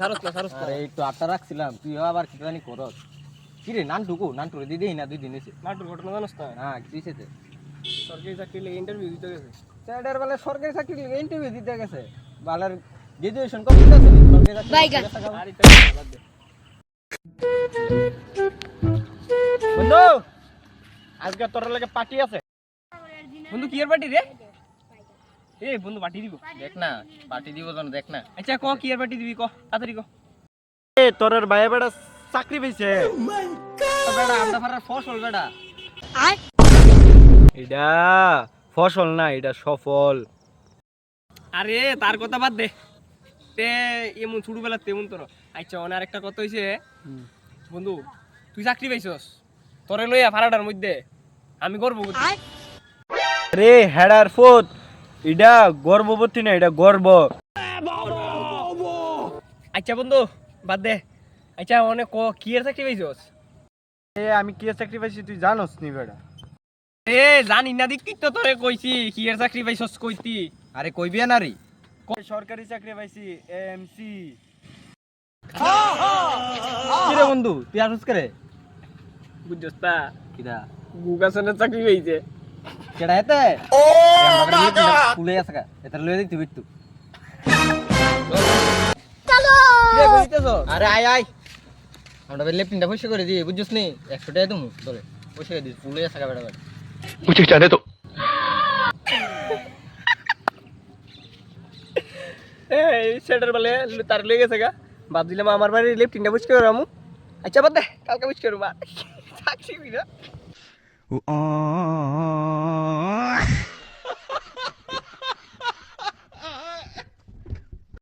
সারস না সারস আরে একটু আটটা রাখছিলাম তুই আবার কি জানি করস কি রে নানটুরে দিদি না 2 দিন এসে নাটুর ঘটনা জানোস না না কি হইছে সরকারি চাকরি লেগে ইন্টারভিউ দিতে গেছে স্যারের বেলা সরকারি চাকরি ইন্টারভিউ দিতে গেছে বালার গ্রাজুয়েশন কমপ্লিট আছে সরকারি চাকরি আর এটা বাদ দে বন্ধু আজকে তোর লাগে পার্টি আছে বন্ধু কি এর পার্টি রে এই বন্ধু পার্টি দিব দেখ না পার্টি দিব জন দেখ না আচ্ছা ক কি এর পার্টি দিবি ক তাড়াতাড়ি ক এ তোরের ভাইয়া বেটা চাকরি পেয়েছে বেটা আমরা ফারার ফসল বেটা এটা ফসল না এটা সফল আরে তার কথা বাদ দে তে এমন ছোটবেলা তেমন তোর আচ্ছা অনেক আরেকটা কথা হইছে বন্ধু তুই চাকরি পাইছস তোরে লইয়া ভাড়াটার মধ্যে আমি করবো রে হেডার ফোত এটা গর্ভবতী না এটা গর্ব আচ্ছা বন্ধু বাদ দে আচ্ছা অনেক ক কি এর চাকরি পাইছস এ আমি কি চাকরি পাইছি তুই জানোস নি বেটা এ জানি না দিক তো তোরে কইছি কি এর চাকরি পাইছস কইতি আরে কইবি না রে সরকারি চাকরি পাইছি এমসি কি রে বন্ধু তুই আসুস করে বুঝছস তা কিডা গুগাসনের চাকরি পাইছে কেডা এতে কুলে আছে কা এতে লয়ে দিতে বিট্টু কি রে কইতেছস আরে আয় আমরা লেফটিনটা পয়সা করে দিই বুঝছস নি 100 টাকা দিমু তোরে পয়সা দিই কুলে আছে কা বেটা मुझे जाने दो এই সেটার বলে তার লয়ে গেছে গা বাদ দিলাম আমার বাড়ি লেফটিনটা বুঝ করে রামু আচ্ছা বাদ দে কালকে বুঝ করবা চাকরি বিনা